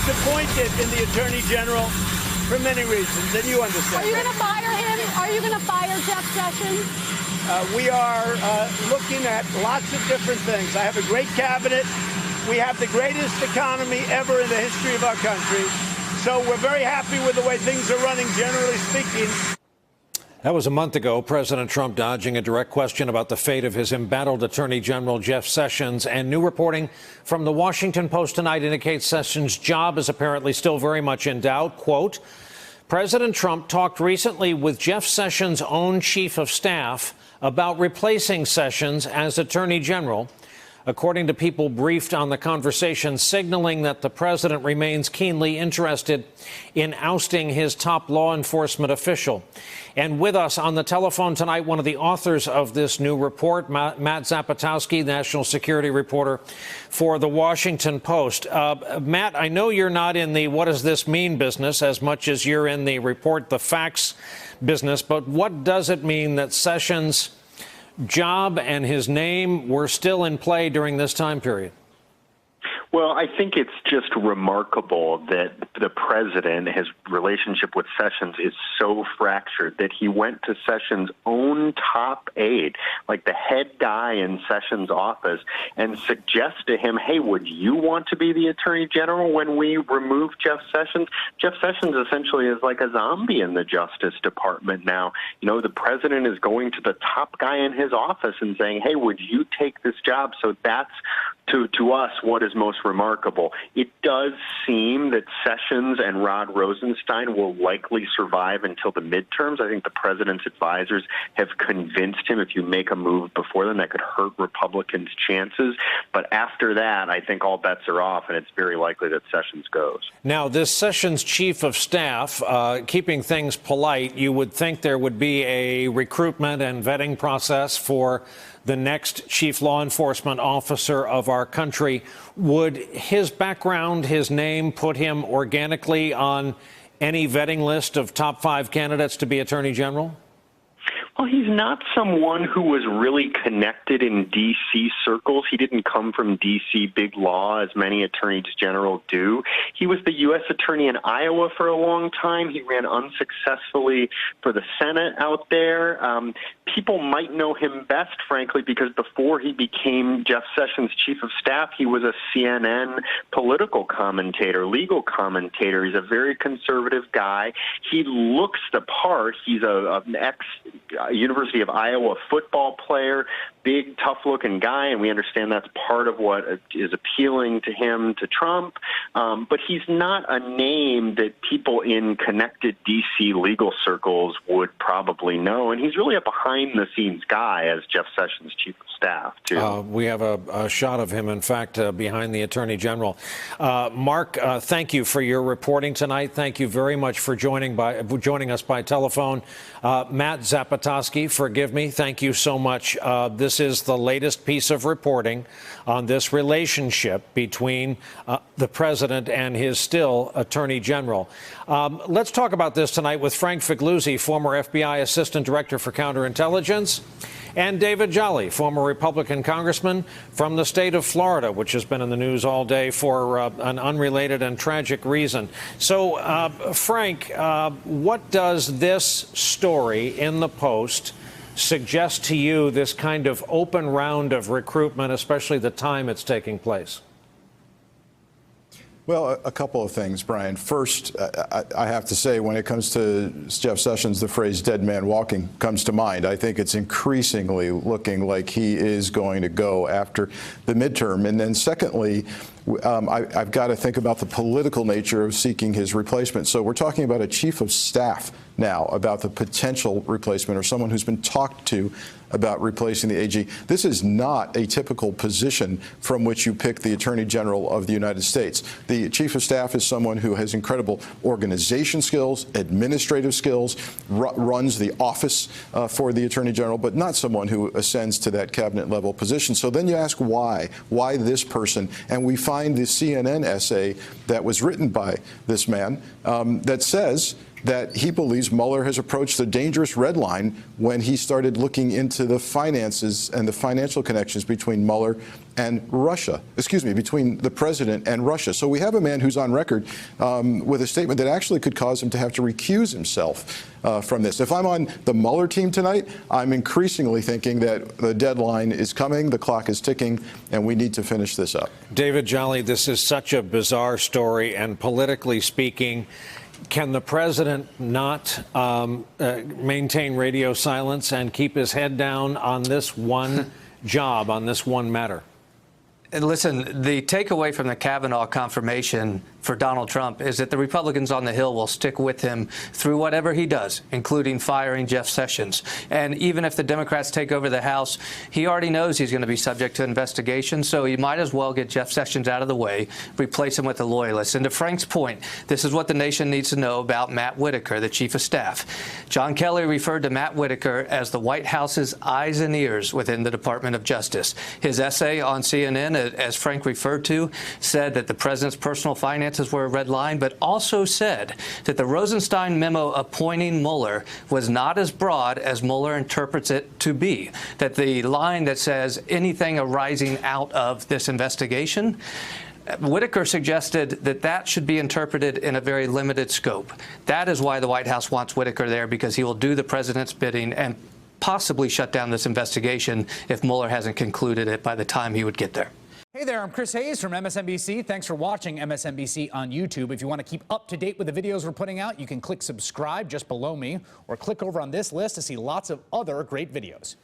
disappointed in the Attorney General for many reasons, and you understand. Are you going to fire him? Are you going to fire Jeff Sessions? We are looking at lots of different things. I have a great cabinet. We have the greatest economy ever in the history of our country. So we're very happy with the way things are running, generally speaking. That was a month ago. President Trump dodging a direct question about the fate of his embattled Attorney General Jeff Sessions. And new reporting from the Washington Post tonight indicates Sessions' job is apparently still very much in doubt. Quote, President Trump talked recently with Jeff Sessions' own chief of staff about replacing Sessions as Attorney General, according to people briefed on the conversation, signaling that the president remains keenly interested in ousting his top law enforcement official. And with us on the telephone tonight, one of the authors of this new report, Matt Zapotowski, national security reporter for the Washington Post. Matt, I know you're not in the what does this mean business as much as you're in the report the facts business, but what does it mean that Sessions' job and his name were still in play during this time period? Well, I think it's just remarkable that the president, his relationship with Sessions is so fractured that he went to Sessions' own top aide, like the head guy in Sessions' office, and suggests to him, hey, would you want to be the Attorney General when we remove Jeff Sessions? Jeff Sessions essentially is like a zombie in the Justice Department now. You know, the president is going to the top guy in his office and saying, hey, would you take this job? So that's, to us, what is most remarkable. It does seem that Sessions and Rod Rosenstein will likely survive until the midterms. I think the president's advisors have convinced him if you make a move before then, that could hurt Republicans' chances. But after that, I think all bets are off, and it's very likely that Sessions goes. Now, this Sessions chief of staff, keeping things polite, you would think there would be a recruitment and vetting process for the next chief law enforcement officer of our country. Would his background, his name, put him organically on any vetting list of top 5 candidates to be Attorney General? Well, he's not someone who was really connected in D.C. circles. He didn't come from D.C. big law, as many attorneys general do. He was the U.S. attorney in Iowa for a long time. He ran unsuccessfully for the Senate out there. People might know him best, frankly, because before he became Jeff Sessions' chief of staff, he was a CNN political commentator, legal commentator. He's a very conservative guy. He looks the part. He's an University of Iowa football player, big, tough-looking guy, and we understand that's part of what is appealing to him, to Trump. But he's not a name that people in connected D.C. legal circles would probably know, and he's really a behind-the-scenes guy as Jeff Sessions' chief of staff, too. We have a shot of him, in fact, behind the Attorney General. Mark, thank you for your reporting tonight. Thank you very much for joining us by telephone. Matt Zapotowski, forgive me. Thank you so much. This is the latest piece of reporting on this relationship between the president and his still Attorney General. Let's talk about this tonight with Frank Figliuzzi, former FBI Assistant Director for Counterintelligence, and David Jolly, former Republican congressman from the state of Florida, which has been in the news all day for an unrelated and tragic reason. So, Frank, what does this story in the Post suggest to you, this kind of open round of recruitment, especially the time it's taking place? Well, a couple of things, Brian. First, I have to say, when it comes to Jeff Sessions, the phrase dead man walking comes to mind. I think it's increasingly looking like he is going to go after the midterm. And then secondly, I've got to think about the political nature of seeking his replacement. So we're talking about a chief of staff now, about the potential replacement, or someone who's been talked to about replacing the AG. This is not a typical position from which you pick the Attorney General of the United States. The chief of staff is someone who has incredible organization skills, administrative skills, runs the office for the Attorney General, but not someone who ascends to that cabinet level position. So then you ask why this person? And we find the CNN essay that was written by this man that says that he believes Mueller has approached a dangerous red line when he started looking into the finances and the financial connections between Mueller and Russia, between the president and Russia. So we have a man who's on record with a statement that actually could cause him to have to recuse himself from this. If I'm on the Mueller team tonight, I'm increasingly thinking that the deadline is coming, the clock is ticking, and we need to finish this up. David Jolly, this is such a bizarre story, and politically speaking, can the president not maintain radio silence and keep his head down on this one job, on this one matter? And listen, the takeaway from the Kavanaugh confirmation for Donald Trump is that the Republicans on the Hill will stick with him through whatever he does, including firing Jeff Sessions. And even if the Democrats take over the House, he already knows he's going to be subject to investigation, so he might as well get Jeff Sessions out of the way, replace him with a loyalist. And to Frank's point, this is what the nation needs to know about Matt Whitaker, the chief of staff. John Kelly referred to Matt Whitaker as the White House's eyes and ears within the Department of Justice. His essay on CNN, as Frank referred to, said that the president's personal finances were a red line, but also said that the Rosenstein memo appointing Mueller was not as broad as Mueller interprets it to be, that the line that says anything arising out of this investigation, Whitaker suggested that that should be interpreted in a very limited scope. That is why the White House wants Whitaker there, because he will do the president's bidding and possibly shut down this investigation if Mueller hasn't concluded it by the time he would get there. Hey there, I'm Chris Hayes from MSNBC. Thanks for watching MSNBC on YouTube. If you want to keep up to date with the videos we're putting out, you can click subscribe just below me or click over on this list to see lots of other great videos.